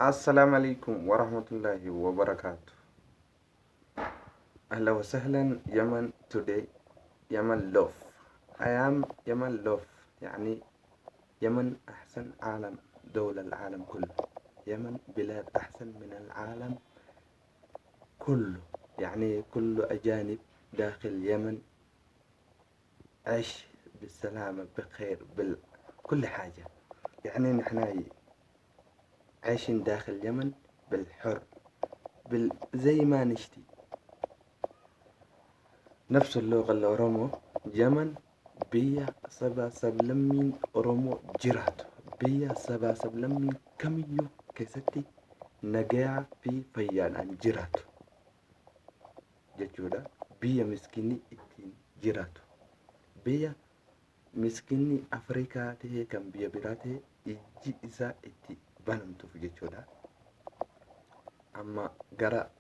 السلام عليكم ورحمة الله وبركاته. أهلا وسهلا يمن today. يمن love. I am يمن love. يعني يمن أحسن عالم، دولة العالم كله. يمن بلاد أحسن من العالم كله، يعني كل أجانب داخل يمن عيش بالسلامة بخير كل حاجة. يعني نحن عايشين داخل يمن بالحر زي ما نشتي. نفس اللغة الأورومو يمن بيا سبا سبلمين أورومو جيراتو بيا سبا سبلمين كميو كيستي نجاع في فيان أن جيراتو جتودا بيا مسكيني إتين جيراتو بيا مسكيني أفريقيا تهي كم بيا براته إجي إسا إتي بانم توف جتودا أما غرا